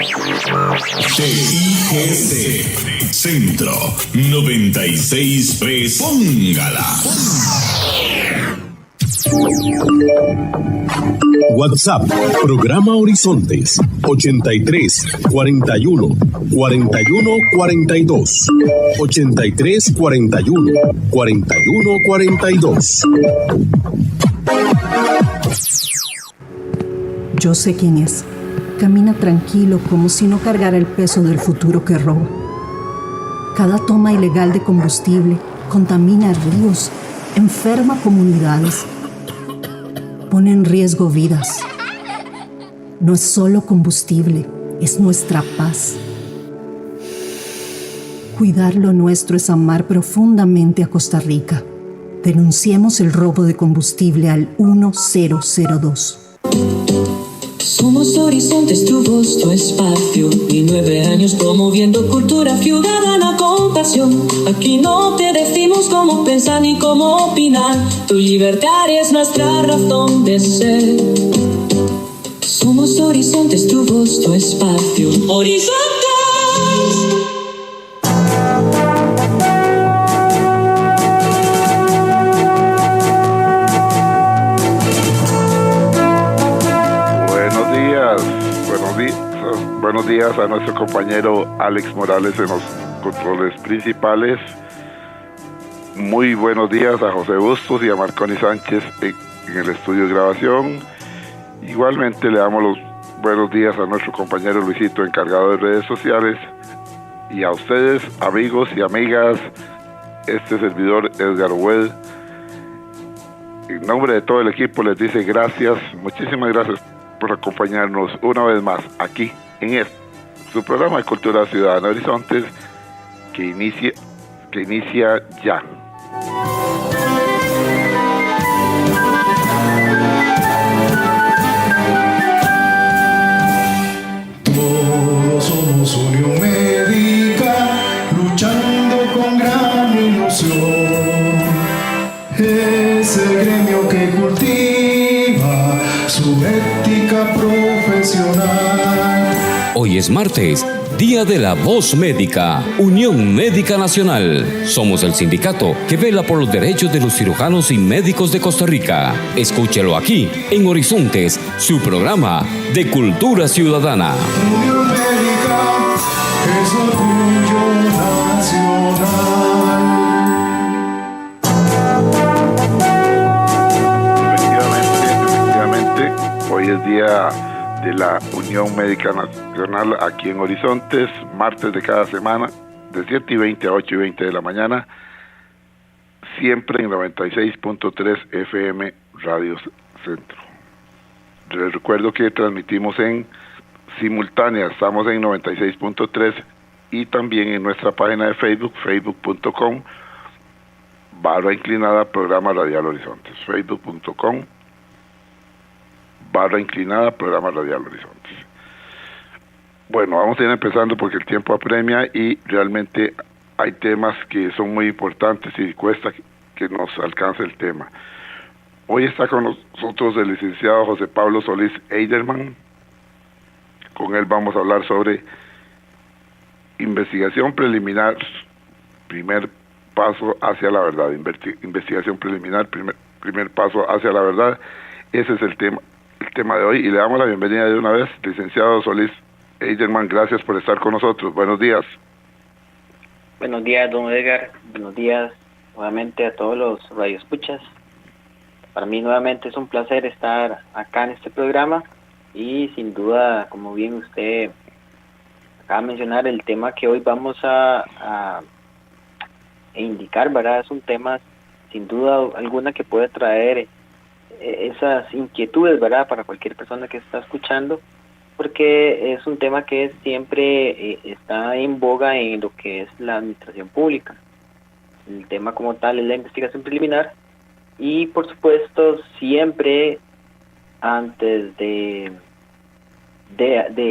CIGC Centro 96.3. Póngala. WhatsApp, programa Horizontes, 83 41 41 42. 83 41 41 42. Yo sé quién es. Camina tranquilo como si no cargara el peso del futuro que roba. Cada toma ilegal de combustible contamina ríos, enferma comunidades, pone en riesgo vidas. No es solo combustible, es nuestra paz. Cuidar lo nuestro es amar profundamente a Costa Rica. Denunciemos el robo de combustible al 1002. Somos Horizontes, tu voz, tu espacio, y 9 años promoviendo cultura ciudadana con pasión. Aquí no te decimos cómo pensar ni cómo opinar, tu libertad es nuestra razón de ser. Somos Horizontes, tu voz, tu espacio. ¡Horizontes! Buenos días a nuestro compañero Alex Morales en los controles principales. Muy buenos días a José Bustos y a Marconi Sánchez en el estudio de grabación. Igualmente le damos los buenos días a nuestro compañero Luisito, encargado de redes sociales. Y a ustedes, amigos y amigas, este servidor Edgar Well, en nombre de todo el equipo les dice gracias, muchísimas gracias por acompañarnos una vez más aquí en su programa de Cultura Ciudadana Horizontes, que inicia ya. Todos somos Unión Médica, luchando con gran ilusión. Es el gremio que cultiva su ética profesional. Hoy es martes, Día de la Voz Médica, Unión Médica Nacional. Somos el sindicato que vela por los derechos de los cirujanos y médicos de Costa Rica. Escúchelo aquí, en Horizontes, su programa de Cultura Ciudadana. Unión Médica es orgullo nacional. Efectivamente, hoy es día de la Unión Médica Nacional aquí en Horizontes, martes de cada semana, de 7:20 a 8:20 de la mañana, siempre en 96.3 FM Radio Centro. Les recuerdo que transmitimos en simultánea, estamos en 96.3 y también en nuestra página de Facebook, facebook.com/inclinada programa Radial Horizontes, facebook.com/inclinada programa Radial Horizontes. Bueno, vamos a ir empezando porque el tiempo apremia y realmente hay temas que son muy importantes y cuesta que nos alcance el tema. Hoy está con nosotros el licenciado José Pablo Solís Eiderman. Con él vamos a hablar sobre investigación preliminar, primer paso hacia la verdad. Investigación preliminar, primer paso hacia la verdad. Ese es el tema de hoy y le damos la bienvenida de una vez, licenciado Solís Eiderman. Gracias por estar con nosotros. Buenos días. Buenos días, don Edgar. Buenos días nuevamente a todos los radioescuchas. Para mí nuevamente es un placer estar acá en este programa y sin duda, como bien usted acaba de mencionar, el tema que hoy vamos a indicar, ¿verdad? Es un tema sin duda alguna que puede traer esas inquietudes, ¿verdad? Para cualquier persona que está escuchando, porque es un tema que siempre está en boga en lo que es la administración pública. El tema como tal es la investigación preliminar y por supuesto siempre antes de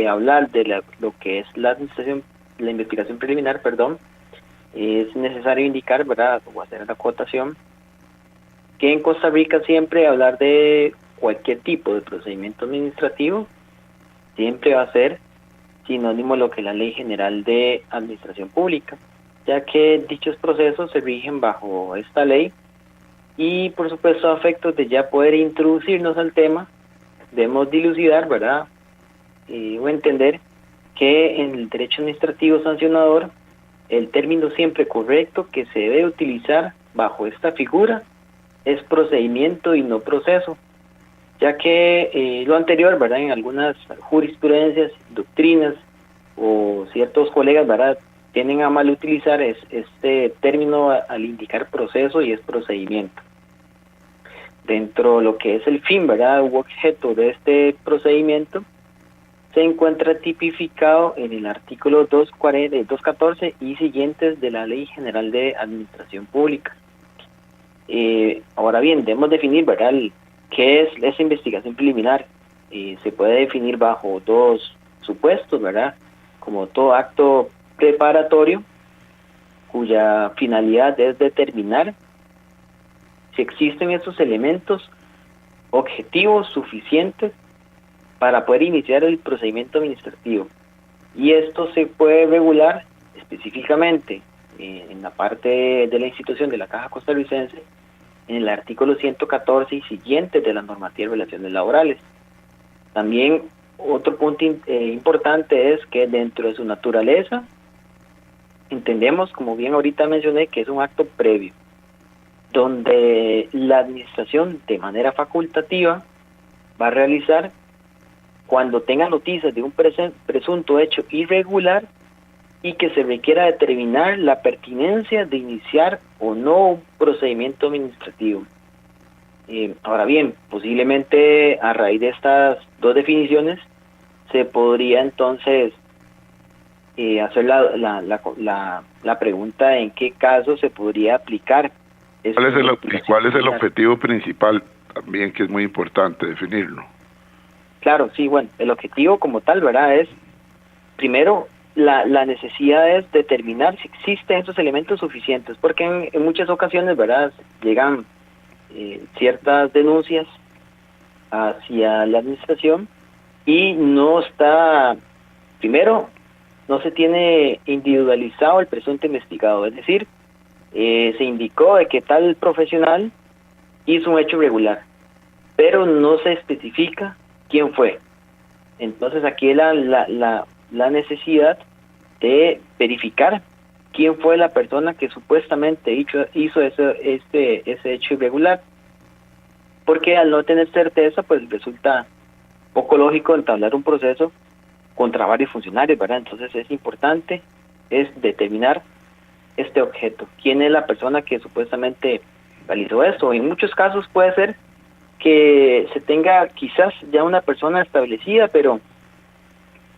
hablar de lo que es la investigación preliminar, es necesario indicar, ¿verdad? O hacer la acotación que en Costa Rica siempre hablar de cualquier tipo de procedimiento administrativo siempre va a ser sinónimo de lo que es la Ley General de Administración Pública, ya que dichos procesos se rigen bajo esta ley y por supuesto a efectos de ya poder introducirnos al tema, debemos dilucidar, ¿verdad? O entender que en el derecho administrativo sancionador el término siempre correcto que se debe utilizar bajo esta figura es procedimiento y no proceso, ya que lo anterior, ¿verdad? En algunas jurisprudencias, doctrinas o ciertos colegas, ¿verdad?, tienen a mal utilizar este término al indicar proceso y es procedimiento. Dentro de lo que es el fin, ¿verdad?, u objeto de este procedimiento, se encuentra tipificado en el artículo 214 y siguientes de la Ley General de Administración Pública. Ahora bien, debemos definir, ¿verdad?, qué es esa investigación preliminar. Se puede definir bajo dos supuestos, ¿verdad?, como todo acto preparatorio, cuya finalidad es determinar si existen esos elementos objetivos suficientes para poder iniciar el procedimiento administrativo. Y esto se puede regular específicamente en la parte de la institución de la Caja Costarricense, en el artículo 114 y siguientes de la normativa de relaciones laborales. También otro punto importante es que dentro de su naturaleza, entendemos, como bien ahorita mencioné, que es un acto previo, donde la administración de manera facultativa va a realizar cuando tenga noticias de un presunto hecho irregular y que se requiera determinar la pertinencia de iniciar o no un procedimiento administrativo. Ahora bien, posiblemente a raíz de estas dos definiciones se podría entonces hacer la pregunta en qué caso se podría aplicar. ¿Cuál es el objetivo principal también, que es muy importante definirlo? Claro, sí, bueno, el objetivo como tal, ¿verdad?, es, primero, la necesidad es determinar si existen esos elementos suficientes, porque en muchas ocasiones, ¿verdad?, llegan ciertas denuncias hacia la administración y no está, primero, no se tiene individualizado el presunto investigado, es decir, se indicó de que tal profesional hizo un hecho irregular, pero no se especifica quién fue. Entonces aquí la necesidad de verificar quién fue la persona que supuestamente hizo ese hecho irregular, porque al no tener certeza, pues resulta poco lógico entablar un proceso contra varios funcionarios, ¿verdad? Entonces es importante determinar este objeto, quién es la persona que supuestamente realizó esto. En muchos casos puede ser que se tenga quizás ya una persona establecida, pero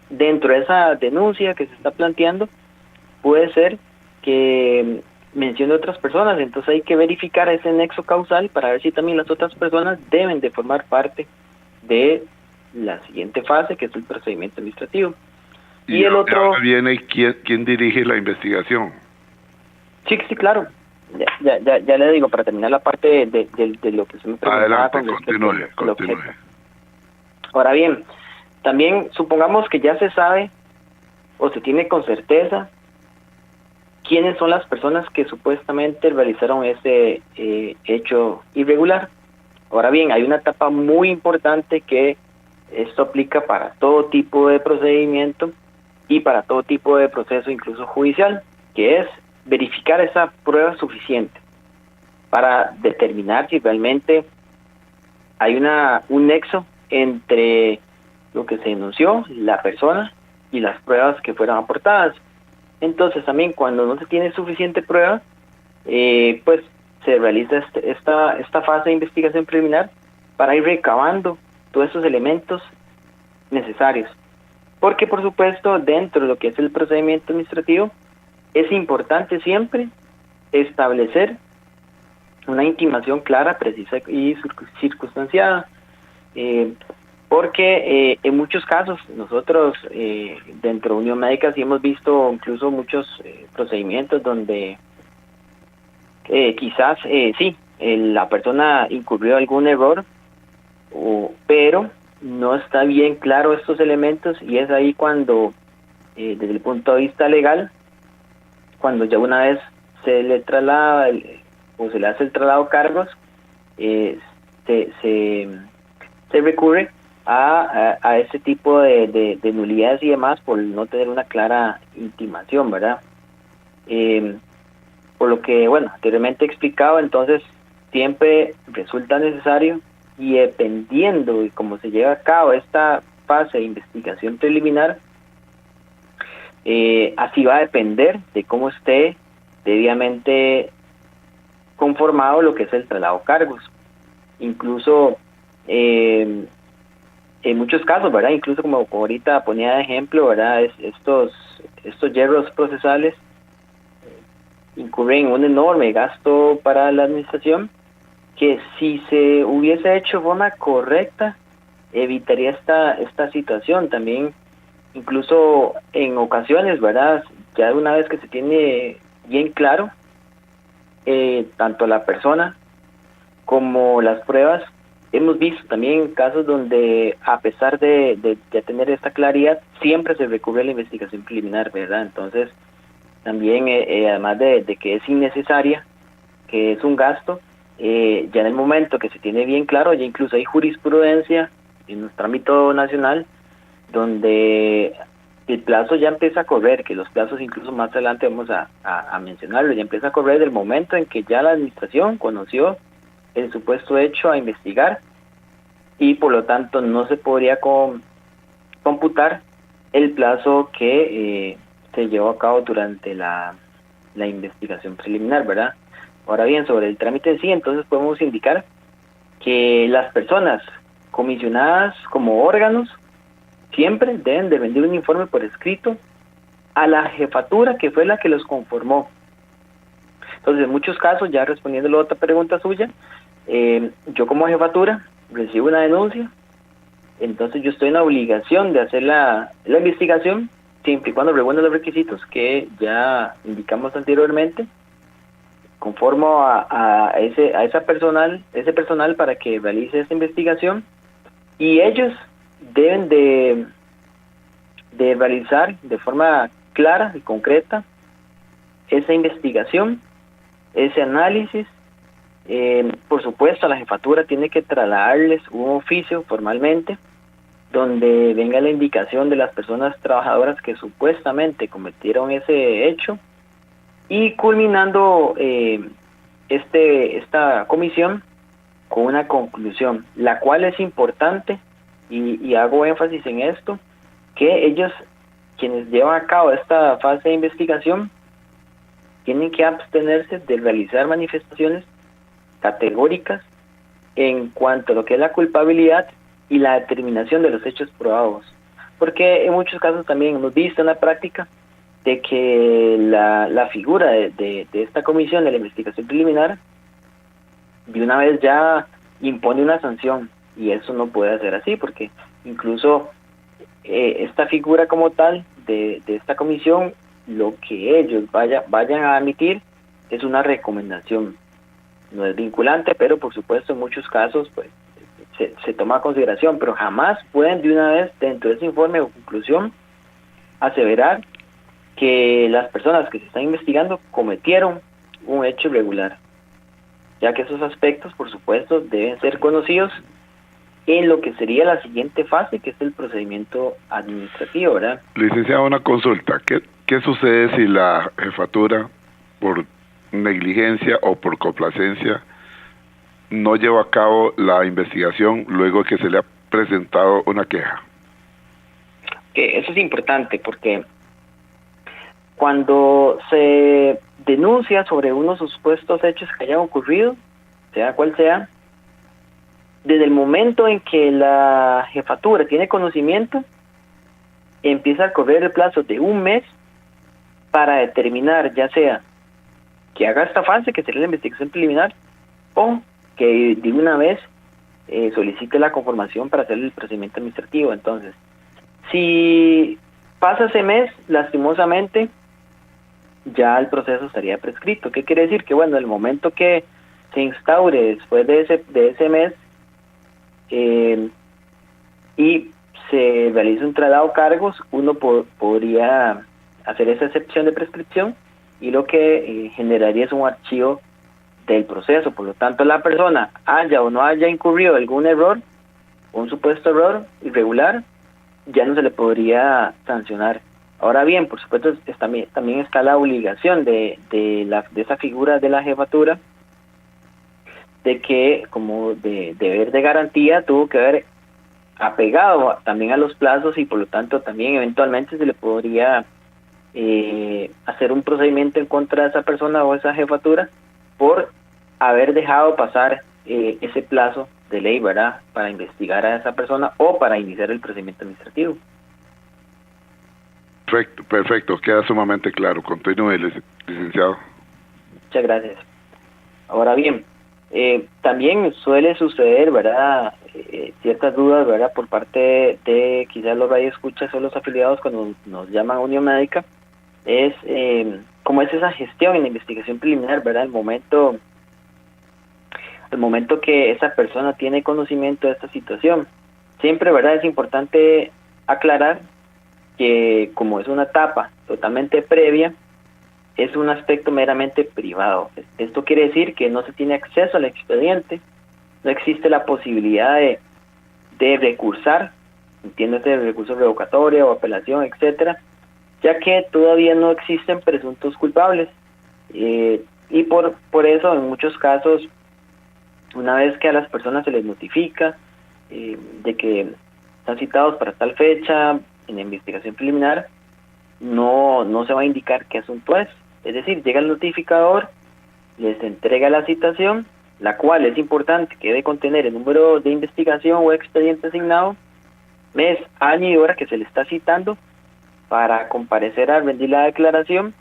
dentro de esa denuncia que se está planteando puede ser que mencione otras personas, entonces hay que verificar ese nexo causal para ver si también las otras personas deben de formar parte de la siguiente fase, que es el procedimiento administrativo. Y el otro... Ahora viene quién dirige la investigación. Sí, claro. Ya le digo, para terminar la parte de lo que se me preguntaba. Adelante, continúe. Ahora bien, también supongamos que ya se sabe o se tiene con certeza quiénes son las personas que supuestamente realizaron ese hecho irregular. Ahora bien, hay una etapa muy importante que esto aplica para todo tipo de procedimiento y para todo tipo de proceso, incluso judicial, que es verificar esa prueba suficiente para determinar si realmente hay un nexo entre lo que se denunció, la persona y las pruebas que fueron aportadas. Entonces también cuando no se tiene suficiente prueba, pues se realiza esta fase de investigación preliminar para ir recabando todos esos elementos necesarios. Porque por supuesto dentro de lo que es el procedimiento administrativo es importante siempre establecer una intimación clara, precisa y circunstanciada, porque en muchos casos nosotros dentro de Unión Médica sí hemos visto incluso muchos procedimientos donde quizás la persona incurrió algún error, pero no está bien claro estos elementos y es ahí cuando desde el punto de vista legal, cuando ya una vez se le traslada o se le hace el traslado de cargos, se recurre a ese tipo de nulidades y demás por no tener una clara intimación, ¿verdad? Por lo que, bueno, anteriormente explicado, entonces siempre resulta necesario, y dependiendo de cómo se lleva a cabo esta fase de investigación preliminar, así va a depender de cómo esté debidamente conformado lo que es el traslado de cargos. Incluso en muchos casos, ¿verdad? Incluso como ahorita ponía de ejemplo, ¿verdad? Estos hierros procesales incurren en un enorme gasto para la administración, que si se hubiese hecho de forma correcta evitaría esta situación. También incluso en ocasiones, ¿verdad? Ya una vez que se tiene bien claro tanto la persona como las pruebas, hemos visto también casos donde, a pesar de tener esta claridad, siempre se recurre a la investigación preliminar, ¿verdad? Entonces, también, además de que es innecesaria, que es un gasto, ya en el momento que se tiene bien claro, ya incluso hay jurisprudencia en nuestro ámbito nacional, donde el plazo ya empieza a correr, que los plazos incluso más adelante vamos a mencionarlo, ya empieza a correr del momento en que ya la administración conoció el supuesto hecho a investigar, y por lo tanto no se podría computar el plazo que se llevó a cabo durante la investigación preliminar, ¿verdad? Ahora bien, sobre el trámite en sí, entonces podemos indicar que las personas comisionadas como órganos siempre deben de rendir un informe por escrito a la jefatura que fue la que los conformó. Entonces, en muchos casos, ya respondiendo a la otra pregunta suya, yo como jefatura recibo una denuncia, entonces yo estoy en la obligación de hacer la investigación, siempre y cuando reúna los requisitos que ya indicamos anteriormente, conformo a ese personal para que realice esta investigación, y ellos deben de realizar de forma clara y concreta esa investigación, ese análisis. Por supuesto, la jefatura tiene que trasladarles un oficio formalmente donde venga la indicación de las personas trabajadoras que supuestamente cometieron ese hecho, y culminando esta comisión con una conclusión, la cual es importante, y hago énfasis en esto, que ellos, quienes llevan a cabo esta fase de investigación, tienen que abstenerse de realizar manifestaciones categóricas en cuanto a lo que es la culpabilidad y la determinación de los hechos probados, porque en muchos casos también hemos visto en la práctica de que la figura de esta comisión de la investigación preliminar de una vez ya impone una sanción, y eso no puede ser así, porque incluso esta figura como tal de esta comisión, lo que ellos vayan a emitir es una recomendación, no es vinculante, pero por supuesto en muchos casos pues se toma a consideración, pero jamás pueden de una vez dentro de ese informe o conclusión aseverar que las personas que se están investigando cometieron un hecho irregular, ya que esos aspectos por supuesto deben ser conocidos en lo que sería la siguiente fase, que es el procedimiento administrativo, ¿verdad? Licenciado, una consulta. ¿Qué sucede si la jefatura, por negligencia o por complacencia, no lleva a cabo la investigación luego que se le ha presentado una queja? Que eso es importante, porque cuando se denuncia sobre unos supuestos hechos que hayan ocurrido, sea cual sea, desde el momento en que la jefatura tiene conocimiento, empieza a correr el plazo de un mes para determinar, ya sea que haga esta fase, que sería la investigación preliminar, o que de una vez solicite la conformación para hacer el procedimiento administrativo. Entonces, si pasa ese mes, lastimosamente, ya el proceso estaría prescrito. ¿Qué quiere decir? Que bueno, el momento que se instaure después de ese mes, y se realiza un traslado de cargos, uno podría hacer esa excepción de prescripción y lo que generaría es un archivo del proceso. Por lo tanto, la persona haya o no haya incurrido algún error, un supuesto error irregular, ya no se le podría sancionar. Ahora bien, por supuesto, también está la obligación de esa figura de la jefatura, de que como de deber de garantía tuvo que haber apegado también a los plazos y por lo tanto también eventualmente se le podría hacer un procedimiento en contra de esa persona o esa jefatura por haber dejado pasar ese plazo de ley, ¿verdad?, para investigar a esa persona o para iniciar el procedimiento administrativo. Perfecto, queda sumamente claro. Continúe, licenciado. Muchas gracias. Ahora bien, también suele suceder, ¿verdad?, ciertas dudas, ¿verdad?, por parte de quizás los radioescuchas o los afiliados cuando nos llaman a Unión Médica, es cómo es esa gestión en la investigación preliminar, ¿verdad?, el momento que esa persona tiene conocimiento de esta situación. Siempre, ¿verdad?, es importante aclarar que como es una etapa totalmente previa, es un aspecto meramente privado. Esto quiere decir que no se tiene acceso al expediente, no existe la posibilidad de recursar, entiéndase, recurso revocatorio o apelación, etcétera, ya que todavía no existen presuntos culpables. Y por eso, en muchos casos, una vez que a las personas se les notifica de que están citados para tal fecha en la investigación preliminar, no se va a indicar qué asunto es. Es decir, llega el notificador, les entrega la citación, la cual es importante que debe contener el número de investigación o expediente asignado, mes, año y hora que se le está citando para comparecer a rendir la declaración,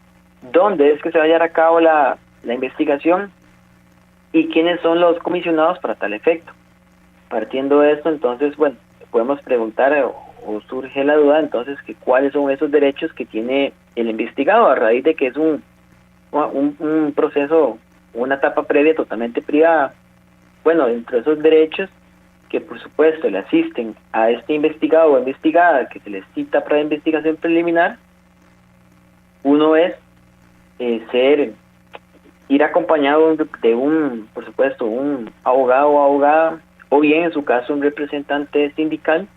dónde es que se va a llevar a cabo la investigación y quiénes son los comisionados para tal efecto. Partiendo de esto, entonces, bueno, podemos preguntar o surge la duda entonces que cuáles son esos derechos que tiene el investigado a raíz de que es un proceso, una etapa previa totalmente privada. Bueno, entre esos derechos que por supuesto le asisten a este investigado o investigada que se les cita para investigación preliminar, uno es ir acompañado de por supuesto, un abogado o abogada, o bien en su caso un representante sindical.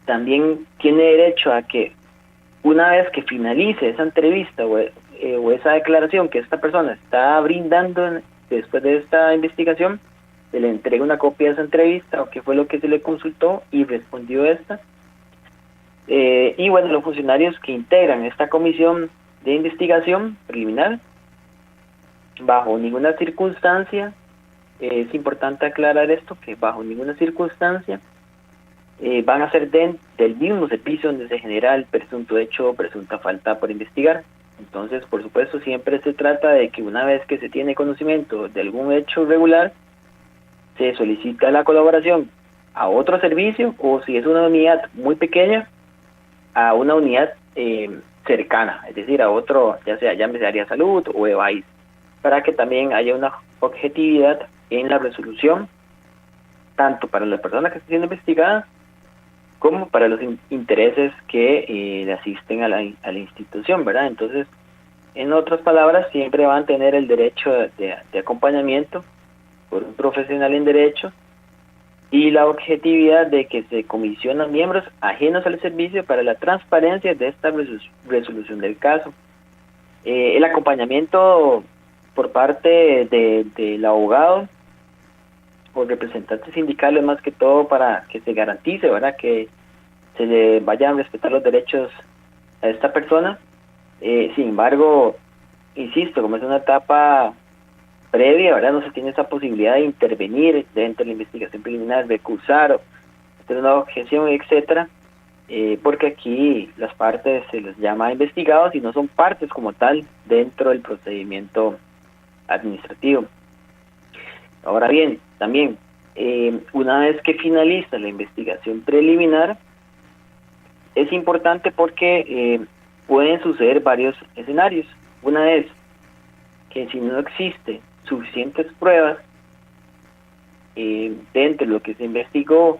También tiene derecho a que una vez que finalice esa entrevista o esa declaración que esta persona está brindando después de esta investigación, se le entregue una copia de esa entrevista o qué fue lo que se le consultó y respondió esta. Y bueno, los funcionarios que integran esta comisión de investigación preliminar, bajo ninguna circunstancia, es importante aclarar esto, que bajo ninguna circunstancia van a ser del mismo servicio donde se genera el presunto hecho o presunta falta por investigar. Entonces, por supuesto, siempre se trata de que una vez que se tiene conocimiento de algún hecho irregular, se solicita la colaboración a otro servicio, o si es una unidad muy pequeña, a una unidad cercana, es decir, a otro, ya sea llámese área de salud o EVAIS, para que también haya una objetividad en la resolución, tanto para la persona que está siendo investigada, como para los intereses que le asisten a la institución, ¿verdad? Entonces, en otras palabras, siempre van a tener el derecho de acompañamiento por un profesional en derecho y la objetividad de que se comisionan miembros ajenos al servicio para la transparencia de esta resolución del caso. El acompañamiento por parte del abogado o representantes sindicales, más que todo para que se garantice, ¿verdad?, que se le vayan a respetar los derechos a esta persona. Sin embargo, insisto, como es una etapa previa, ¿verdad?, no se tiene esa posibilidad de intervenir dentro de la investigación preliminar, recursar, hacer una objeción, etcétera, porque aquí las partes se les llama investigados y no son partes como tal dentro del procedimiento administrativo. Ahora bien, también, una vez que finaliza la investigación preliminar, es importante porque pueden suceder varios escenarios. Una es que si no existe suficientes pruebas dentro de lo que se investigó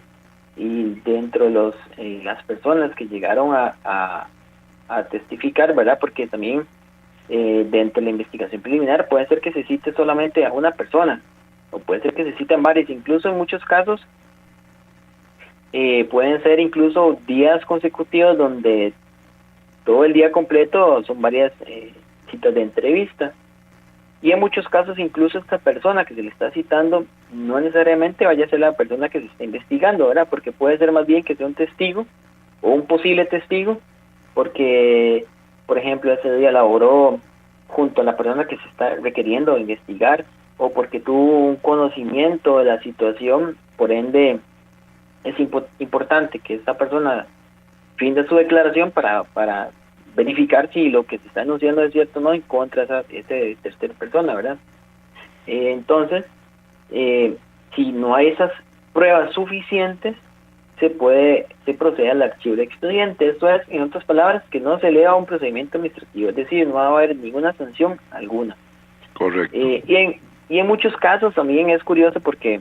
y dentro de las personas que llegaron a testificar, ¿verdad? Porque también dentro de la investigación preliminar puede ser que se cite solamente a una persona, o puede ser que se citen varias, incluso en muchos casos pueden ser incluso días consecutivos donde todo el día completo son varias citas de entrevista. Y en muchos casos incluso esta persona que se le está citando no necesariamente vaya a ser la persona que se está investigando, ¿verdad? Porque puede ser más bien que sea un testigo o un posible testigo, porque, por ejemplo, ese día laboró junto a la persona que se está requiriendo investigar, o porque tuvo un conocimiento de la situación, por ende es importante que esta persona finde su declaración para verificar si lo que se está anunciando es cierto o no en contra de esa tercera persona, ¿verdad? Entonces, si no hay esas pruebas suficientes, se procede al archivo de expediente. Esto es, en otras palabras, que no se eleva a un procedimiento administrativo, es decir, no va a haber ninguna sanción alguna. Correcto. Y en muchos casos también es curioso porque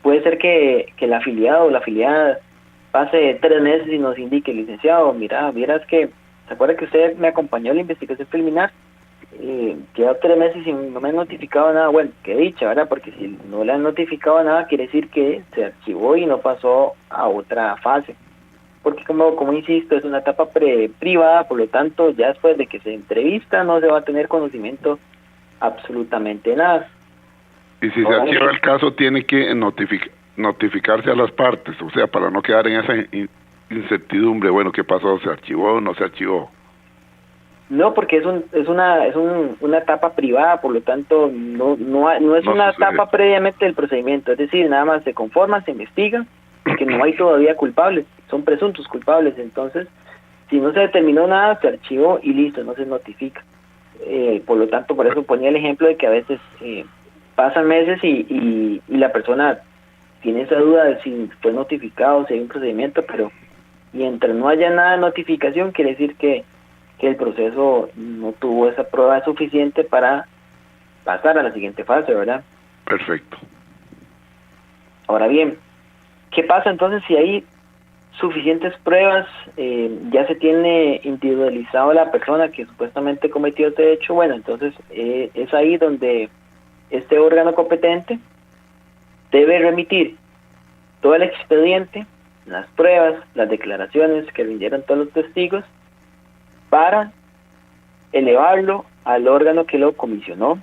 puede ser que el afiliado o la afiliada pase 3 meses y nos indique, licenciado, mira, vieras que, ¿se acuerda que usted me acompañó en la investigación preliminar? Lleva 3 meses y no me han notificado nada. Bueno, qué dicha, ¿verdad? Porque si no le han notificado nada, quiere decir que se archivó y no pasó a otra fase. Porque como insisto, es una etapa privada, por lo tanto, ya después de que se entrevista, no se va a tener conocimiento absolutamente nada. Y si se archiva el caso, tiene que notificarse a las partes, o sea, para no quedar en esa incertidumbre, bueno, ¿qué pasó? ¿Se archivó o no se archivó? No, porque es una etapa privada, por lo tanto, no es una etapa previamente del procedimiento, es decir, nada más se conforma, se investiga, que no hay todavía culpables, son presuntos culpables, entonces, si no se determinó nada, se archivó y listo, no se notifica. Por lo tanto, por eso ponía el ejemplo de que a veces pasan meses y la persona tiene esa duda de si fue notificado, si hay un procedimiento, pero mientras no haya nada de notificación, quiere decir que el proceso no tuvo esa prueba suficiente para pasar a la siguiente fase, ¿verdad? Perfecto. Ahora bien, ¿qué pasa entonces si hay suficientes pruebas? Ya se tiene individualizado a la persona que supuestamente cometió este hecho. Bueno, entonces es ahí donde este órgano competente debe remitir todo el expediente, las pruebas, las declaraciones que rindieron todos los testigos, para elevarlo al órgano que lo comisionó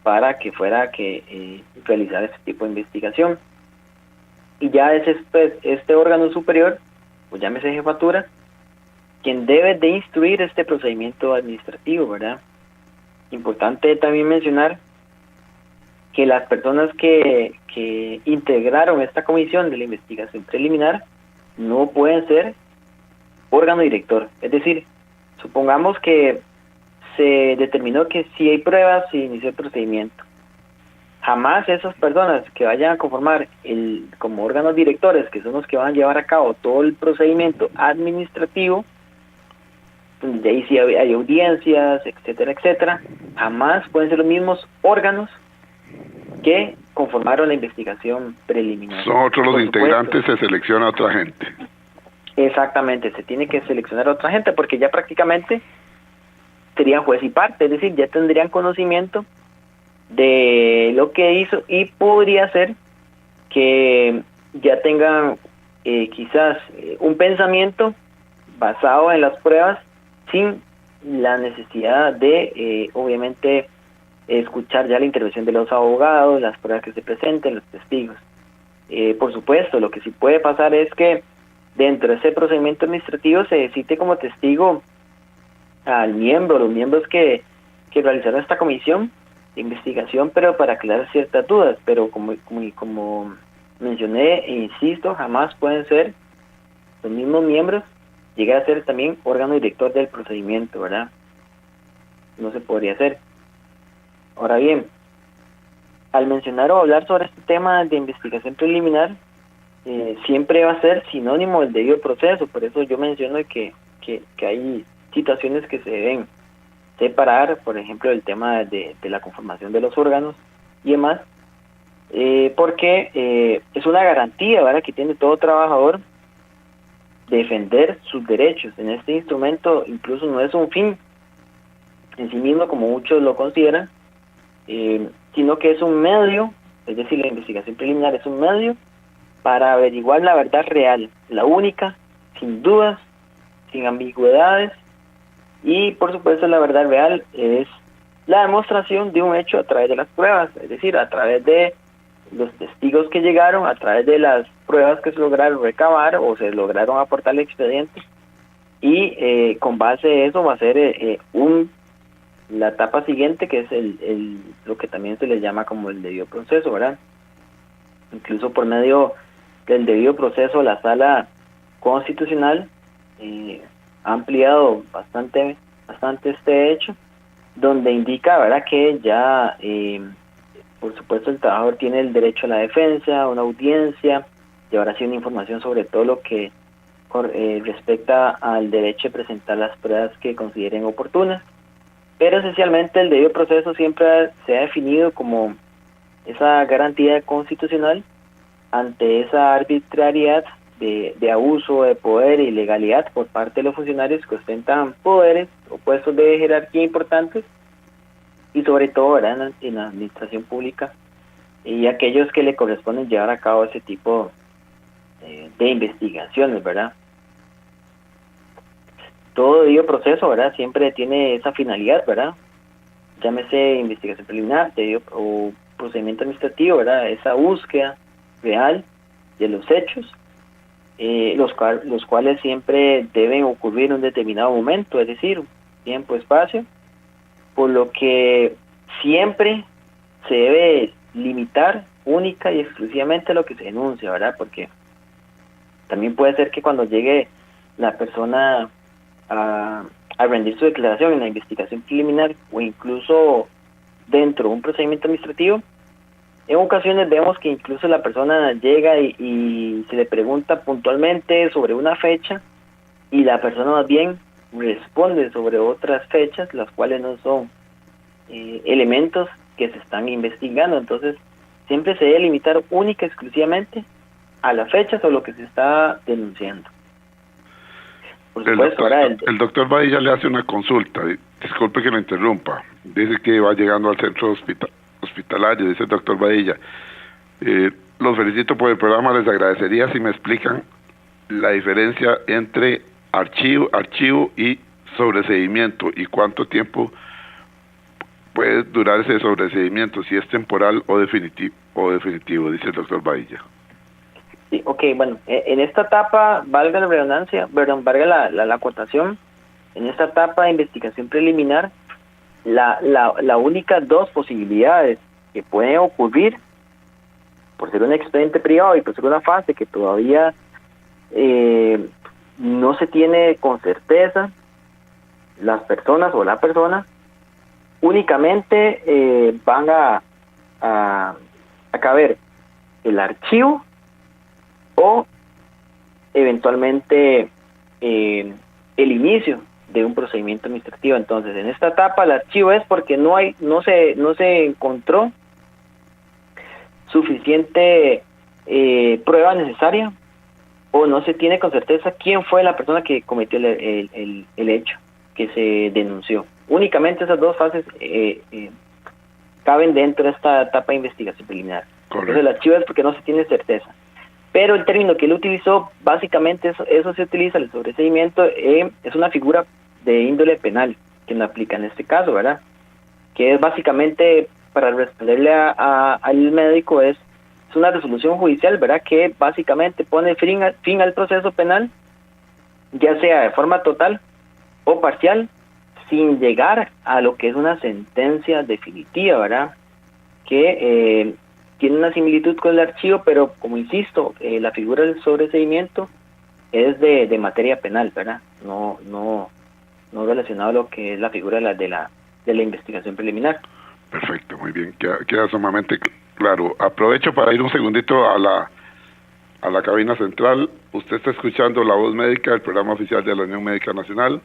para que fuera que realizar este tipo de investigación. Y ya es este órgano superior, o llámese jefatura, quien debe de instruir este procedimiento administrativo, ¿verdad? Importante también mencionar que las personas que integraron esta comisión de la investigación preliminar no pueden ser órgano director. Es decir, supongamos que se determinó que si hay pruebas se inició el procedimiento. Jamás esas personas que vayan a conformar como órganos directores, que son los que van a llevar a cabo todo el procedimiento administrativo, de ahí sí hay audiencias, etcétera, etcétera, jamás pueden ser los mismos órganos que conformaron la investigación preliminar. Son otros los integrantes, se selecciona a otra gente. Exactamente, se tiene que seleccionar a otra gente porque ya prácticamente serían juez y parte, es decir, ya tendrían conocimiento de lo que hizo y podría ser que ya tengan quizás un pensamiento basado en las pruebas sin la necesidad de obviamente escuchar ya la intervención de los abogados, las pruebas que se presenten, los testigos. Por supuesto, lo que sí puede pasar es que dentro de ese procedimiento administrativo se cite como testigo al miembro, los miembros que realizaron esta comisión de investigación, pero para aclarar ciertas dudas, pero como mencioné e insisto, jamás pueden ser los mismos miembros llegar a ser también órgano director del procedimiento, ¿verdad? No se podría hacer. Ahora bien, al mencionar o hablar sobre este tema de investigación preliminar, siempre va a ser sinónimo del debido proceso, por eso yo menciono que hay situaciones que se deben separar, por ejemplo, el tema de la conformación de los órganos y demás, porque es una garantía, ¿verdad?, que tiene todo trabajador defender sus derechos. En este instrumento incluso no es un fin en sí mismo, como muchos lo consideran, sino que es un medio, es decir, la investigación preliminar es un medio para averiguar la verdad real, la única, sin dudas, sin ambigüedades, y por supuesto la verdad real es la demostración de un hecho a través de las pruebas, es decir, a través de los testigos que llegaron, a través de las pruebas que se lograron recabar o se lograron aportar al expediente, y con base en eso va a ser la etapa siguiente, que es lo que también se le llama como el debido proceso, ¿verdad? Incluso por medio del debido proceso, la Sala Constitucional ha ampliado bastante este hecho, donde indica, ¿verdad?, que ya, por supuesto, el trabajador tiene el derecho a la defensa, a una audiencia, llevar así una información sobre todo lo que respecta al derecho de presentar las pruebas que consideren oportunas. Pero esencialmente el debido proceso siempre se ha definido como esa garantía constitucional ante esa arbitrariedad de abuso de poder y ilegalidad por parte de los funcionarios que ostentan poderes o puestos de jerarquía importantes, y sobre todo, ¿verdad?, en la administración pública, y aquellos que le corresponden llevar a cabo ese tipo de investigaciones, ¿verdad? Todo debido proceso, ¿verdad?, siempre tiene esa finalidad, ¿verdad?, llámese investigación preliminar o procedimiento administrativo, ¿verdad?, esa búsqueda real de los hechos, los cuales siempre deben ocurrir en un determinado momento, es decir, tiempo, espacio, por lo que siempre se debe limitar única y exclusivamente a lo que se denuncia, ¿verdad?, porque también puede ser que cuando llegue la persona a rendir su declaración en la investigación preliminar o incluso dentro de un procedimiento administrativo, en ocasiones vemos que incluso la persona llega y se le pregunta puntualmente sobre una fecha y la persona más bien responde sobre otras fechas, las cuales no son elementos que se están investigando. Entonces siempre se debe limitar única y exclusivamente a las fechas o lo que se está denunciando. Por supuesto, el doctor Badilla le hace una consulta, disculpe que lo interrumpa, dice que va llegando al centro hospitalario, dice el doctor Badilla, los felicito por el programa, les agradecería si me explican la diferencia entre archivo y sobreseimiento, y cuánto tiempo puede durar ese sobreseimiento, si es temporal o definitivo, dice el doctor Badilla. Sí, ok, bueno, en esta etapa, valga la redundancia, valga la acotación, en esta etapa de investigación preliminar, la única dos posibilidades que pueden ocurrir, por ser un expediente privado y por ser una fase que todavía no se tiene con certeza las personas o la persona, únicamente van a caber el archivo o eventualmente el inicio de un procedimiento administrativo. Entonces, en esta etapa el archivo es porque no se encontró suficiente prueba necesaria o no se tiene con certeza quién fue la persona que cometió el hecho que se denunció. Únicamente esas dos fases caben dentro de esta etapa de investigación preliminar. Correcto. Entonces el archivo es porque no se tiene certeza. Pero el término que él utilizó, básicamente eso se utiliza, el sobreseimiento, es una figura de índole penal que no aplica en este caso, ¿verdad? Que es básicamente, para responderle al médico, es una resolución judicial, ¿verdad? Que básicamente pone fin al proceso penal, ya sea de forma total o parcial, sin llegar a lo que es una sentencia definitiva, ¿verdad? Que tiene una similitud con el archivo, pero como insisto, la figura del sobreseimiento es de materia penal, ¿verdad? No relacionado a lo que es la figura de la investigación preliminar. Perfecto, muy bien, queda sumamente claro. Aprovecho para ir un segundito a la cabina central. Usted está escuchando La Voz Médica, el programa oficial de la Unión Médica Nacional.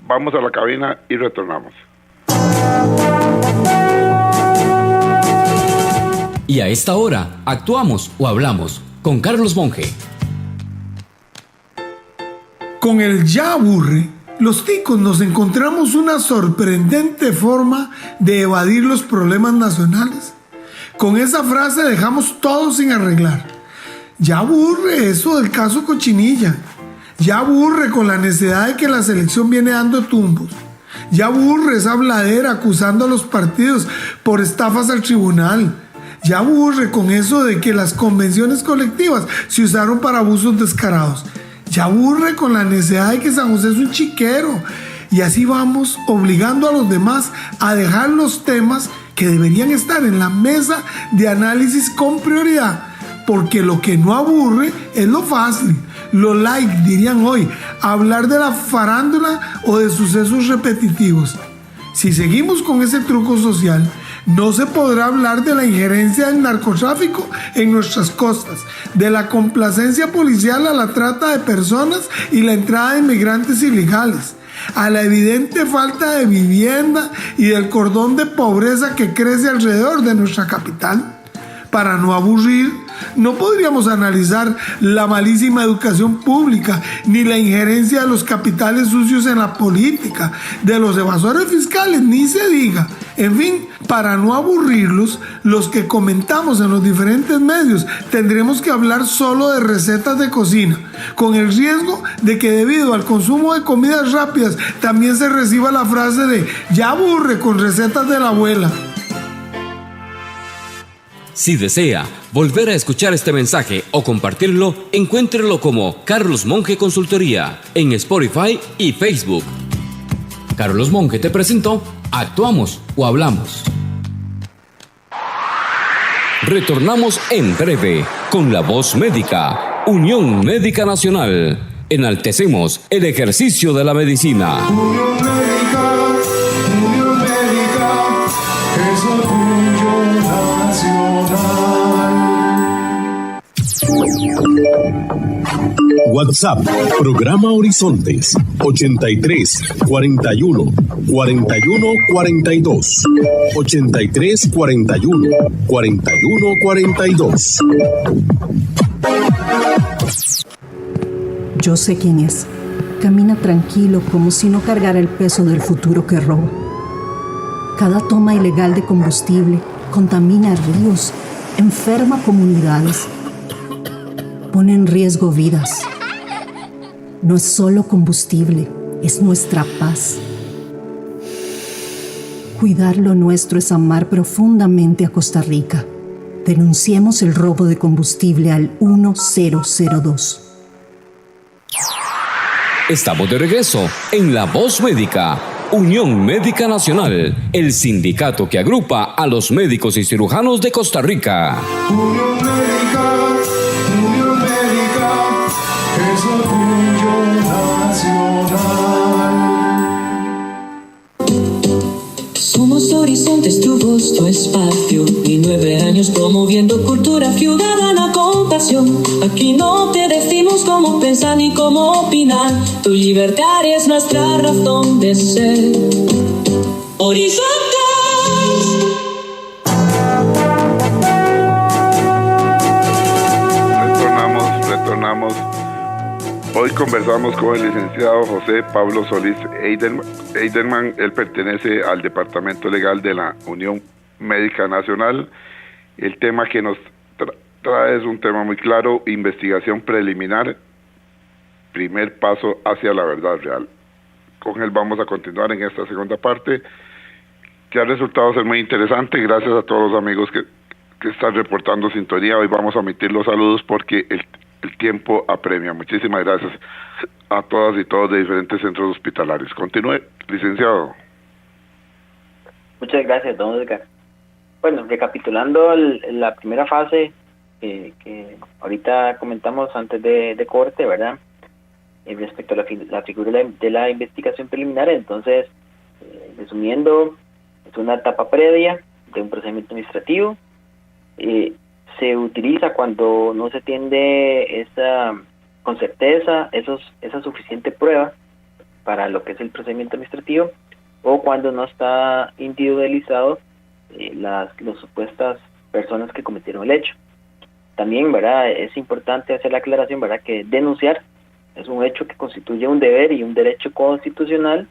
Vamos a la cabina y retornamos. Y a esta hora, actuamos o hablamos con Carlos Monge. Con el ya aburre, los ticos nos encontramos una sorprendente forma de evadir los problemas nacionales. Con esa frase dejamos todo sin arreglar. Ya aburre eso del caso Cochinilla. Ya aburre con la necesidad de que la selección viene dando tumbos. Ya aburre esa habladera acusando a los partidos por estafas al tribunal. Ya aburre con eso de que las convenciones colectivas se usaron para abusos descarados. Ya aburre con la necesidad de que San José es un chiquero. Y así vamos obligando a los demás a dejar los temas que deberían estar en la mesa de análisis con prioridad. Porque lo que no aburre es lo fácil, lo light, dirían hoy, hablar de la farándula o de sucesos repetitivos. Si seguimos con ese truco social, no se podrá hablar de la injerencia del narcotráfico en nuestras costas, de la complacencia policial a la trata de personas y la entrada de inmigrantes ilegales, a la evidente falta de vivienda y del cordón de pobreza que crece alrededor de nuestra capital. Para no aburrir, no podríamos analizar la malísima educación pública, ni la injerencia de los capitales sucios en la política, de los evasores fiscales, ni se diga. En fin, para no aburrirlos, los que comentamos en los diferentes medios tendremos que hablar solo de recetas de cocina, con el riesgo de que debido al consumo de comidas rápidas también se reciba la frase de "ya aburre con recetas de la abuela". Si desea volver a escuchar este mensaje o compartirlo, encuéntrelo como Carlos Monge Consultoría en Spotify y Facebook. Carlos Monge te presentó Actuamos o Hablamos. Retornamos en breve con la voz médica, Unión Médica Nacional. Enaltecemos el ejercicio de la medicina. Unión Médica, es orgullo nacional. WhatsApp, programa Horizontes, 83 41 41 42. 83 41 41 42. Yo sé quién es. Camina tranquilo como si no cargara el peso del futuro que roba. Cada toma ilegal de combustible contamina ríos, enferma comunidades, pone en riesgo vidas. No es solo combustible, es nuestra paz. Cuidar lo nuestro es amar profundamente a Costa Rica. Denunciemos el robo de combustible al 1002. Estamos de regreso en La Voz Médica, Unión Médica Nacional, el sindicato que agrupa a los médicos y cirujanos de Costa Rica. Unión Médica, es orgullo nacional. Somos Horizontes, tu voz, tu espacio. Y 9 años promoviendo cultura ciudadana con pasión. Aquí no te decimos cómo pensar ni cómo opinar. Tu libertad es nuestra razón de ser. Horizontes. Retornamos. Hoy conversamos con el licenciado José Pablo Solís Eiderman. Él pertenece al Departamento Legal de la Unión Médica Nacional. El tema que nos trae es un tema muy claro: investigación preliminar, primer paso hacia la verdad real. Con él vamos a continuar en esta segunda parte, que ha resultado ser muy interesante. Gracias a todos los amigos que están reportando sintonía. Hoy vamos a omitir los saludos porque el tiempo apremia. Muchísimas gracias a todas y todos de diferentes centros hospitalarios. Continúe, licenciado. Muchas gracias, don Edgar. Bueno, recapitulando la primera fase que ahorita comentamos antes de corte, ¿verdad? Respecto a la figura de la investigación preliminar. Entonces, resumiendo, es una etapa previa de un procedimiento administrativo. Se utiliza cuando no se tiene con certeza esa suficiente prueba para lo que es el procedimiento administrativo, o cuando no está individualizado las supuestas personas que cometieron el hecho. También, ¿verdad?, es importante hacer la aclaración, ¿verdad?, que denunciar es un hecho que constituye un deber y un derecho constitucional,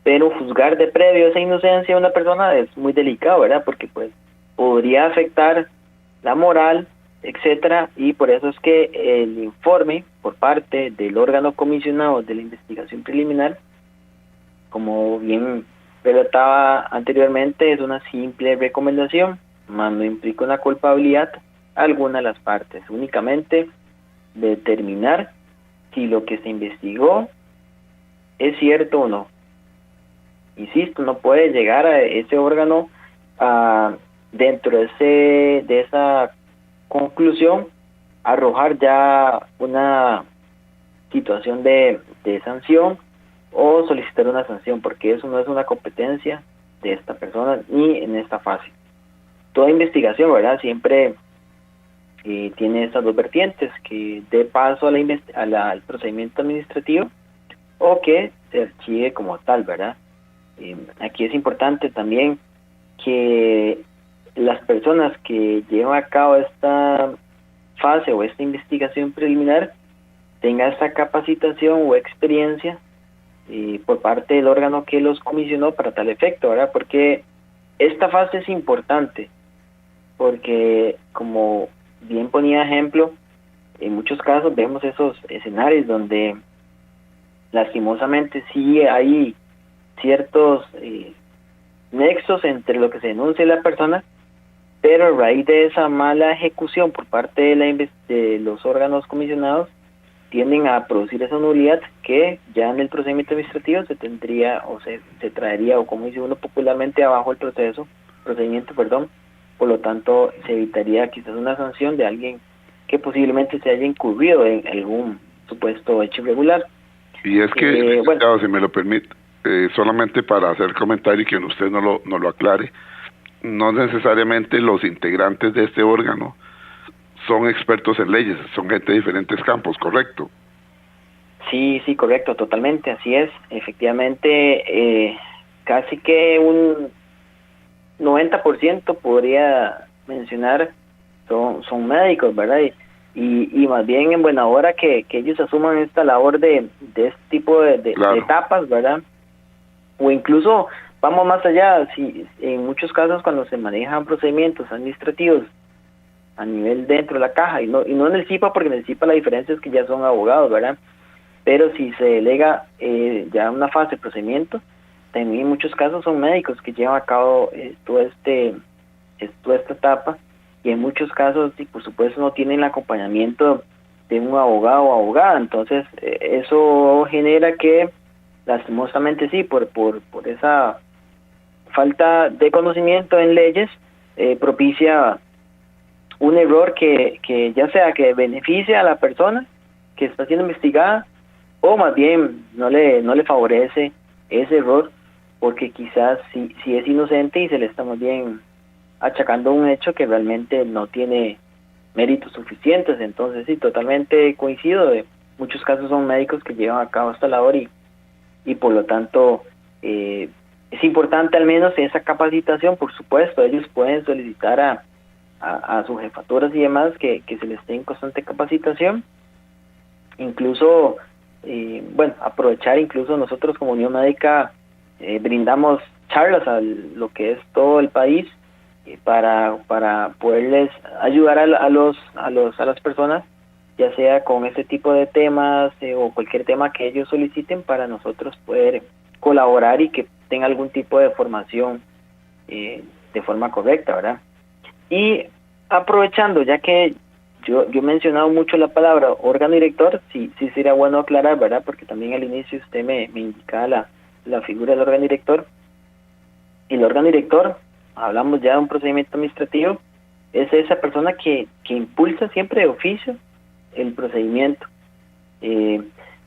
pero juzgar de previo esa inocencia de una persona es muy delicado, ¿verdad?, porque pues podría afectar la moral, etcétera, y por eso es que el informe por parte del órgano comisionado de la investigación preliminar, como bien relataba anteriormente, es una simple recomendación, mas no implica una culpabilidad a alguna de las partes, únicamente determinar si lo que se investigó es cierto o no. Insisto, no puede llegar a ese órgano dentro de esa conclusión arrojar ya una situación de sanción o solicitar una sanción, porque eso no es una competencia de esta persona ni en esta fase. Toda investigación, ¿verdad?, siempre tiene estas dos vertientes, que dé paso al procedimiento administrativo o que se archive como tal, ¿verdad? Aquí es importante también que las personas que llevan a cabo esta fase o esta investigación preliminar tengan esa capacitación o experiencia por parte del órgano que los comisionó para tal efecto, ¿verdad? Porque esta fase es importante, porque como bien ponía ejemplo, en muchos casos vemos esos escenarios donde lastimosamente sí hay ciertos nexos entre lo que se denuncia y la persona, pero a raíz de esa mala ejecución por parte de los órganos comisionados tienden a producir esa nulidad que ya en el procedimiento administrativo se tendría o se traería, o como dice uno popularmente, abajo el procedimiento, por lo tanto se evitaría quizás una sanción de alguien que posiblemente se haya incurrido en algún supuesto hecho irregular. Y es que, si me lo permite, solamente para hacer comentario y que usted no lo aclare, no necesariamente los integrantes de este órgano son expertos en leyes, son gente de diferentes campos, ¿correcto? Sí, correcto, totalmente, así es. Efectivamente, casi que un 90% podría mencionar son médicos, ¿verdad? Y más bien en buena hora que ellos asuman esta labor de este tipo de etapas, ¿verdad? O incluso, vamos más allá, si en muchos casos cuando se manejan procedimientos administrativos a nivel dentro de la caja, y no en el CIPA, porque en el CIPA la diferencia es que ya son abogados, ¿verdad? Pero si se delega ya una fase de procedimiento, también en muchos casos son médicos que llevan a cabo toda esta etapa, y en muchos casos, y por supuesto, no tienen el acompañamiento de un abogado o abogada. Entonces, eso genera que, lastimosamente sí, por esa falta de conocimiento en leyes, propicia un error que ya sea que beneficie a la persona que está siendo investigada, o más bien no le favorece ese error, porque quizás si es inocente y se le está más bien achacando un hecho que realmente no tiene méritos suficientes. Entonces sí, totalmente coincido, de muchos casos son médicos que llevan a cabo esta labor y por lo tanto es importante al menos esa capacitación. Por supuesto, ellos pueden solicitar a sus jefaturas y demás que se les dé en constante capacitación, incluso aprovechar, incluso nosotros como Unión Médica brindamos charlas a lo que es todo el país para poderles ayudar a las personas, ya sea con ese tipo de temas o cualquier tema que ellos soliciten, para nosotros poder colaborar y que tenga algún tipo de formación de forma correcta, ¿verdad? Y aprovechando, ya que yo he mencionado mucho la palabra órgano director, sí sería bueno aclarar, ¿verdad? Porque también al inicio usted me indicaba la figura del órgano director. El órgano director, hablamos ya de un procedimiento administrativo, es esa persona que impulsa siempre de oficio el procedimiento.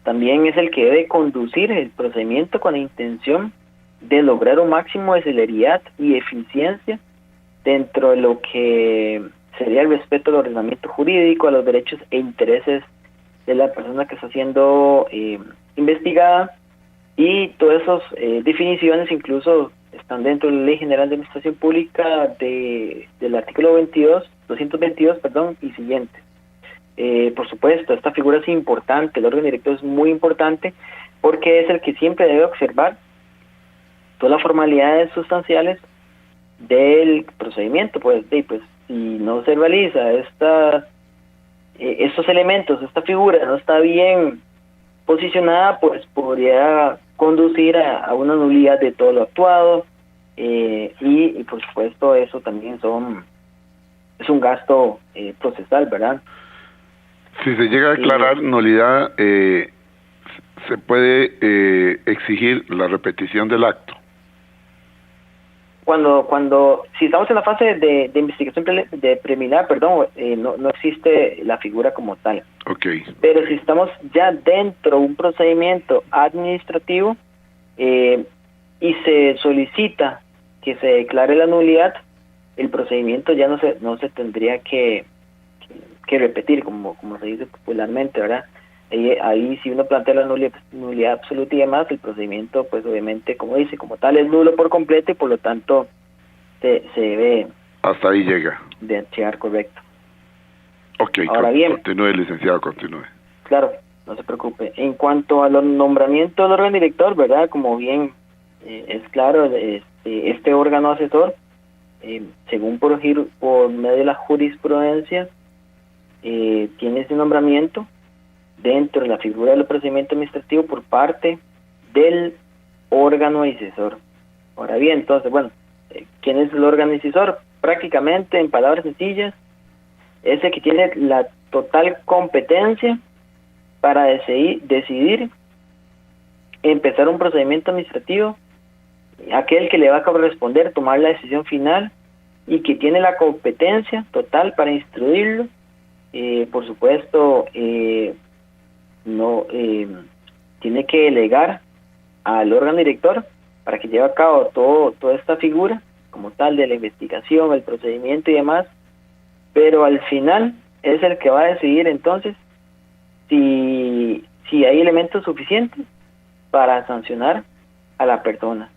También es el que debe conducir el procedimiento con la intención de lograr un máximo de celeridad y eficiencia dentro de lo que sería el respeto al ordenamiento jurídico, a los derechos e intereses de la persona que está siendo investigada, y todas esas definiciones incluso están dentro de la Ley General de Administración Pública del artículo 222, y siguientes. Por supuesto, esta figura es importante, el órgano director es muy importante porque es el que siempre debe observar todas las formalidades sustanciales del procedimiento. Pues si no se realiza estos elementos, esta figura no está bien posicionada, pues podría conducir a una nulidad de todo lo actuado, y por supuesto eso también es un gasto procesal, ¿verdad? Si se llega a declarar nulidad, se puede exigir la repetición del acto. Si estamos en la fase de investigación preliminar, no existe la figura como tal. Okay. Pero si estamos ya dentro de un procedimiento administrativo y se solicita que se declare la nulidad, el procedimiento ya no se tendría que repetir, como se dice popularmente, ¿verdad? Ahí si uno plantea la nulidad absoluta y demás, el procedimiento, pues obviamente, como dice, como tal, es nulo por completo y por lo tanto se debe... Hasta ahí llega. De archivar, correcto. Ok, ahora bien, continúe, licenciado, continúe. Claro, no se preocupe. En cuanto a los nombramientos del órgano director, ¿verdad? Como bien es claro, este órgano asesor, según por medio de la jurisprudencia, tiene ese nombramiento dentro de la figura del procedimiento administrativo por parte del órgano decisor. Ahora bien, entonces, ¿quién es el órgano decisor? Prácticamente, en palabras sencillas, es el que tiene la total competencia para decidir empezar un procedimiento administrativo, aquel que le va a corresponder tomar la decisión final y que tiene la competencia total para instruirlo. Por supuesto, tiene que delegar al órgano director para que lleve a cabo toda esta figura como tal de la investigación, el procedimiento y demás, pero al final es el que va a decidir entonces si hay elementos suficientes para sancionar a la persona.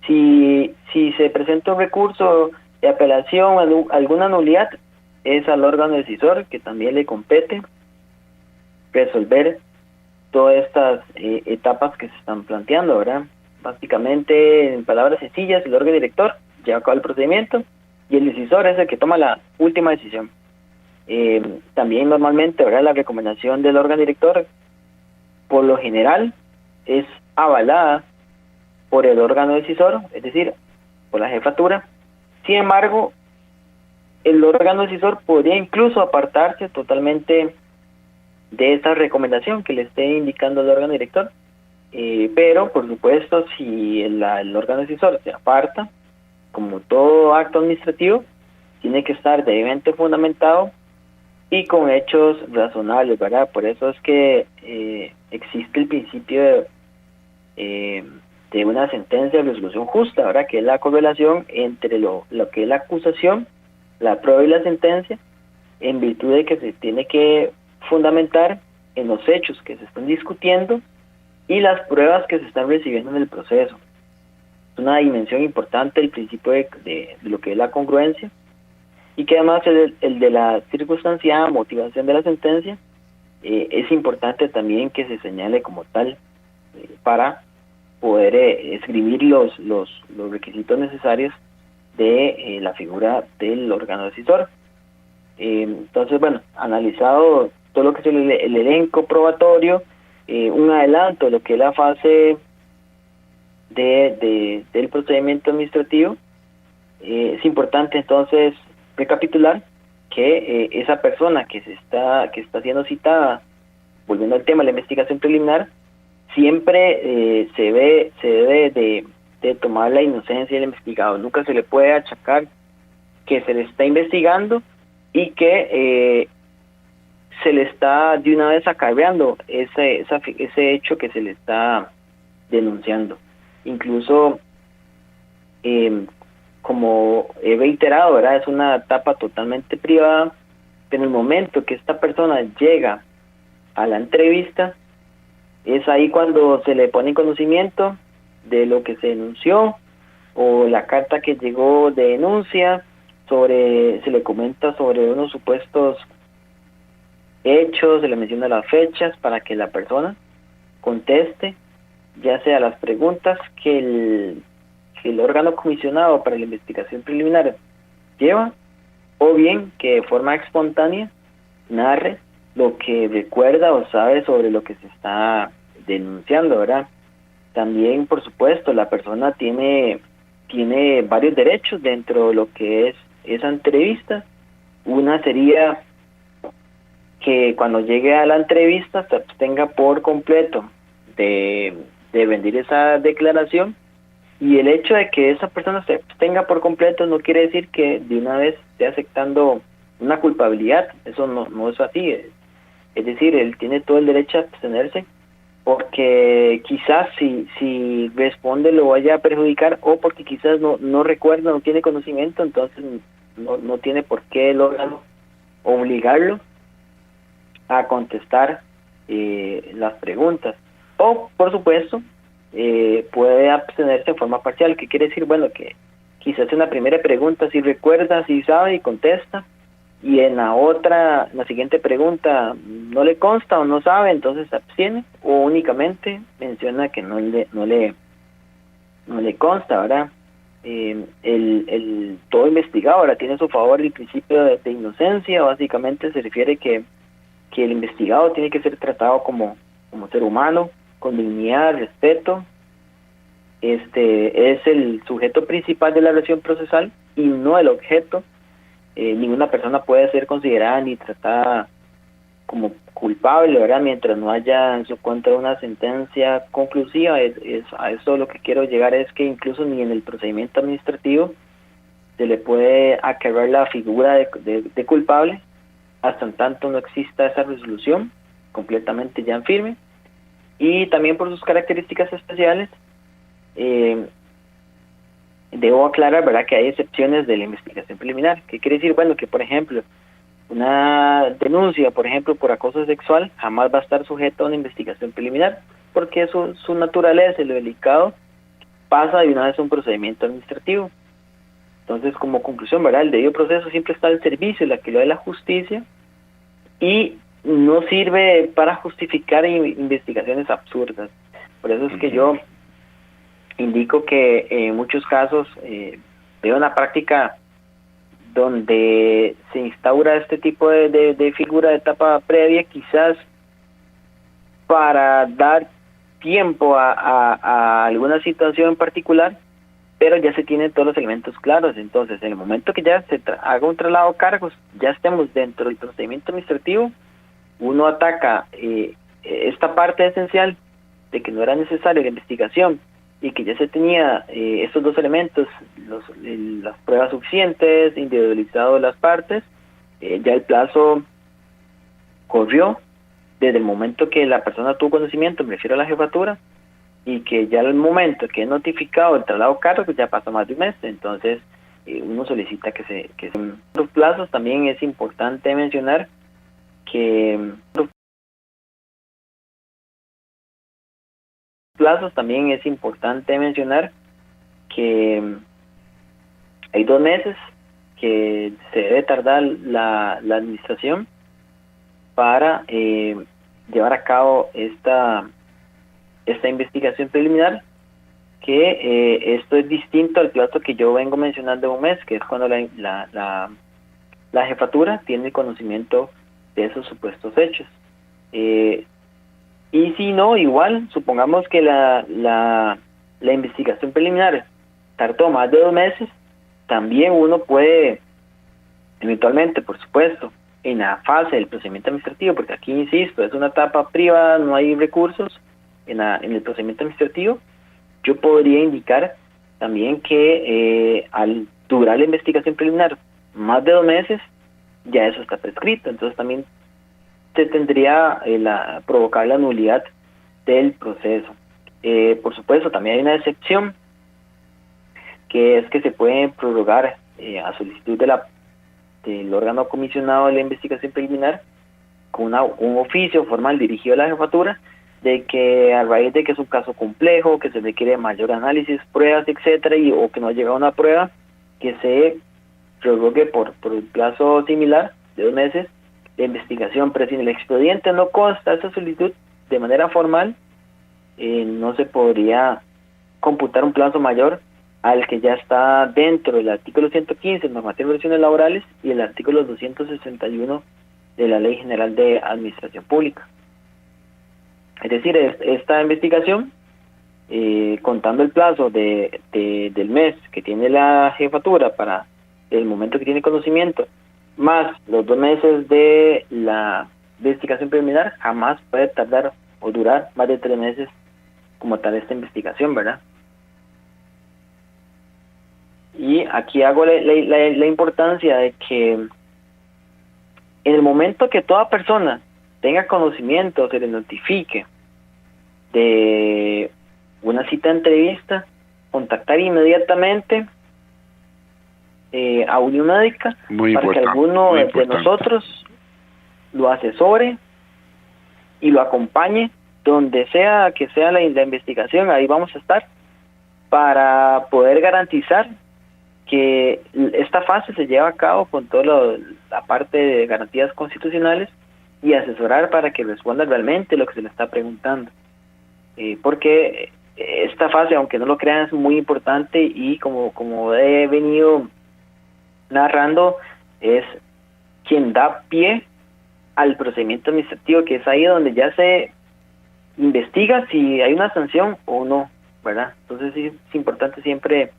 Si se presenta un recurso de apelación, alguna nulidad, es al órgano decisor que también le compete resolver todas estas etapas que se están planteando, ¿verdad? Básicamente, en palabras sencillas, el órgano director lleva a cabo el procedimiento y el decisor es el que toma la última decisión. También normalmente, ¿verdad?, la recomendación del órgano director, por lo general, es avalada por el órgano decisor, es decir, por la jefatura. Sin embargo, el órgano decisor podría incluso apartarse totalmente de esta recomendación que le esté indicando el órgano director, pero por supuesto, si el órgano decisor se aparta, como todo acto administrativo, tiene que estar debidamente fundamentado y con hechos razonables, ¿verdad? Por eso es que existe el principio de una sentencia de resolución justa, ¿verdad?, que es la correlación entre lo que es la acusación, la prueba y la sentencia, en virtud de que se tiene que fundamentar en los hechos que se están discutiendo y las pruebas que se están recibiendo en el proceso. Es una dimensión importante el principio de lo que es la congruencia, y que además el de la circunstanciada motivación de la sentencia es importante también que se señale como tal para poder escribir los requisitos necesarios de la figura del órgano decisor. Entonces, analizado todo lo que es el elenco probatorio, un adelanto de lo que es la fase del procedimiento administrativo, es importante entonces recapitular que esa persona que está siendo citada, volviendo al tema de la investigación preliminar, siempre se debe de tomar la inocencia del investigado. Nunca se le puede achacar que se le está investigando y que se le está de una vez acarreando ese hecho que se le está denunciando. Incluso, como he reiterado, ¿verdad?, es una etapa totalmente privada. En el momento que esta persona llega a la entrevista, es ahí cuando se le pone en conocimiento de lo que se denunció o la carta que llegó de denuncia, se le comenta sobre unos supuestos hechos, se le menciona las fechas para que la persona conteste, ya sea las preguntas que el órgano comisionado para la investigación preliminar lleva, o bien que de forma espontánea narre lo que recuerda o sabe sobre lo que se está denunciando, ¿verdad? También, por supuesto, la persona tiene varios derechos dentro de lo que es esa entrevista. Una sería que cuando llegue a la entrevista se abstenga por completo de rendir esa declaración, y el hecho de que esa persona se abstenga por completo no quiere decir que de una vez esté aceptando una culpabilidad. Eso no es así. Es decir, él tiene todo el derecho a abstenerse porque quizás si responde lo vaya a perjudicar, o porque quizás no recuerda, no tiene conocimiento, entonces no tiene por qué el órgano obligarlo a contestar las preguntas. O, por supuesto, puede abstenerse en forma parcial, que quiere decir, bueno, que quizás en la primera pregunta sí recuerda, sí sabe y contesta, y en la siguiente pregunta no le consta o no sabe, entonces se abstiene, o únicamente menciona que no le consta, ¿verdad? Todo investigado ahora tiene a su favor el principio de inocencia. Básicamente se refiere que el investigado tiene que ser tratado como ser humano, con dignidad, respeto. Es el sujeto principal de la relación procesal y no el objeto. Ninguna persona puede ser considerada ni tratada como culpable, ¿verdad? Mientras no haya en su contra una sentencia conclusiva. A eso lo que quiero llegar es que incluso ni en el procedimiento administrativo se le puede acarrear la figura de culpable hasta en tanto no exista esa resolución completamente ya en firme. Y también por sus características especiales, debo aclarar, ¿verdad?, que hay excepciones de la investigación preliminar. ¿Qué quiere decir? Bueno, que por ejemplo, una denuncia, por ejemplo, por acoso sexual, jamás va a estar sujeto a una investigación preliminar, porque su naturaleza, lo delicado, pasa de una vez a un procedimiento administrativo. Entonces, como conclusión, ¿verdad?, el debido proceso siempre está al servicio de la que lo de la justicia y no sirve para justificar investigaciones absurdas. Por eso es que yo indico que en muchos casos veo una práctica donde se instaura este tipo de figura de etapa previa, quizás para dar tiempo a alguna situación en particular, pero ya se tienen todos los elementos claros. Entonces, en el momento que ya se haga un traslado de cargos, ya estemos dentro del procedimiento administrativo, uno ataca esta parte esencial de que no era necesaria la investigación y que ya se tenía estos dos elementos, las pruebas suficientes, individualizado las partes. Ya el plazo corrió desde el momento que la persona tuvo conocimiento, me refiero a la jefatura, y que ya el momento que he notificado el traslado de cargos ya pasó más de un mes. Entonces uno solicita que los plazos. También es importante mencionar que hay 2 meses que se debe tardar la administración para llevar a cabo esta investigación preliminar, que esto es distinto al plazo que yo vengo mencionando de 1 mes, que es cuando la jefatura tiene conocimiento de esos supuestos hechos. Y si no, igual, supongamos que la investigación preliminar tardó más de 2 meses, también uno puede, eventualmente, por supuesto, en la fase del procedimiento administrativo, porque aquí, insisto, es una etapa privada, no hay recursos, en el procedimiento administrativo, yo podría indicar también que al durar la investigación preliminar más de 2 meses, ya eso está prescrito. Entonces también se tendría provocar la nulidad del proceso. Por supuesto, también hay una excepción, que es que se puede prorrogar a solicitud del órgano comisionado de la investigación preliminar con un oficio formal dirigido a la jefatura, de que a raíz de que es un caso complejo, que se requiere mayor análisis, pruebas, etcétera, o que no ha llegado a una prueba, que se prorrogue por un plazo similar de 2 meses de investigación. Pero si en el expediente no consta esa solicitud de manera formal, no se podría computar un plazo mayor al que ya está dentro del artículo 115 normativo de relaciones laborales y el artículo 261 de la Ley General de Administración Pública. Es decir, esta investigación, contando el plazo del mes que tiene la jefatura para el momento que tiene conocimiento, más los 2 meses de la investigación preliminar, jamás puede tardar o durar más de 3 meses como tal esta investigación, ¿verdad? Y aquí hago la importancia de que en el momento que toda persona tenga conocimiento, se le notifique de una cita de entrevista, contactar inmediatamente a Unión Médica para que alguno de nosotros lo asesore y lo acompañe donde sea que sea la investigación. Ahí vamos a estar para poder garantizar que esta fase se lleva a cabo con toda la parte de garantías constitucionales y asesorar para que responda realmente lo que se le está preguntando. Porque esta fase, aunque no lo crean, es muy importante y como he venido narrando, es quien da pie al procedimiento administrativo, que es ahí donde ya se investiga si hay una sanción o no, ¿verdad? Entonces sí, es importante siempre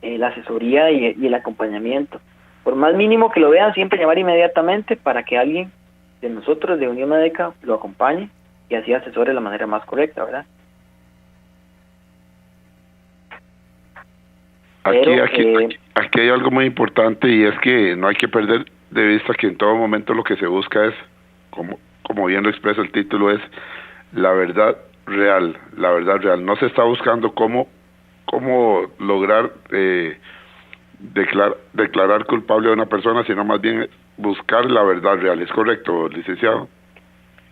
la asesoría y el acompañamiento. Por más mínimo que lo vean, siempre llamar inmediatamente para que alguien de nosotros, de Unión Médica, lo acompañe y así asesore de la manera más correcta, ¿verdad? Aquí hay algo muy importante, y es que no hay que perder de vista que en todo momento lo que se busca es, como bien lo expresa el título, es la verdad real. La verdad real. No se está buscando cómo lograr declarar culpable a una persona, sino más bien buscar la verdad real. ¿Es correcto, licenciado?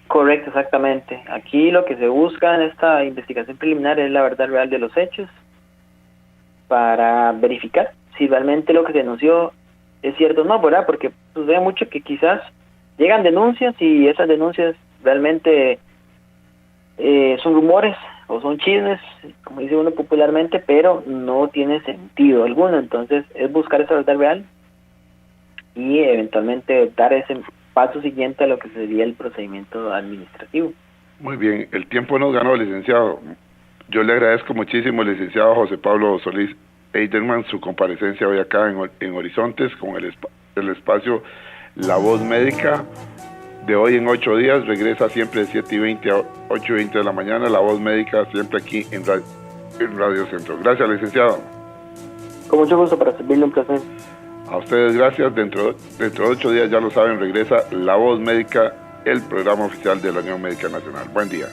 Correcto, exactamente. Aquí lo que se busca en esta investigación preliminar es la verdad real de los hechos, para verificar si realmente lo que se denunció es cierto o no, ¿verdad? Porque sucede mucho que quizás llegan denuncias y esas denuncias realmente son rumores o son chismes, como dice uno popularmente, pero no tiene sentido alguno. Entonces es buscar esa verdad real y eventualmente dar ese paso siguiente a lo que sería el procedimiento administrativo. Muy bien, el tiempo nos ganó, licenciado. Yo le agradezco muchísimo, licenciado José Pablo Solís Eiderman, su comparecencia hoy acá en Horizontes con el espacio La Voz Médica. De hoy en 8 días regresa siempre de 7:20 a 8:20 de la mañana, La Voz Médica, siempre aquí en Radio Centro. Gracias, licenciado. Con mucho gusto, para servirle, un placer. A ustedes gracias. Dentro de 8 días, ya lo saben, regresa La Voz Médica, el programa oficial de la Unión Médica Nacional. Buen día.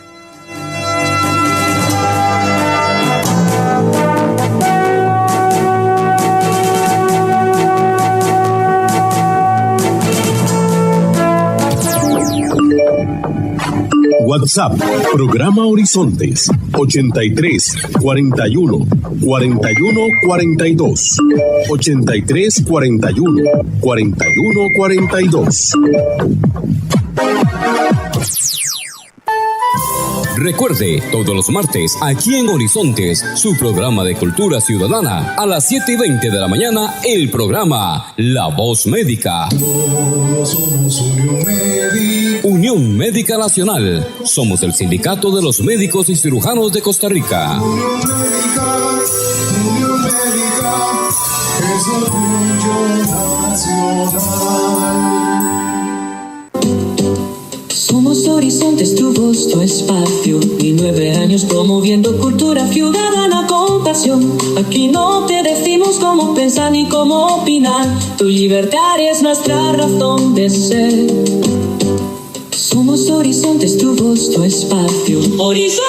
WhatsApp, programa Horizontes, 83 41 41 42, 83 41 41 42. Recuerde, todos los martes, aquí en Horizontes, su programa de cultura ciudadana, a las 7:20 de la mañana, el programa La Voz Médica. Todos somos Unión Médica. Unión Médica Nacional. Somos el sindicato de los médicos y cirujanos de Costa Rica. Unión Médica, es orgullo nacional. Somos Horizontes, tu voz, tu espacio, y 9 años promoviendo cultura ciudadana con pasión. Aquí no te decimos cómo pensar ni cómo opinar, tu libertad es nuestra razón de ser. Somos Horizontes, tu voz, tu espacio. Horizontes.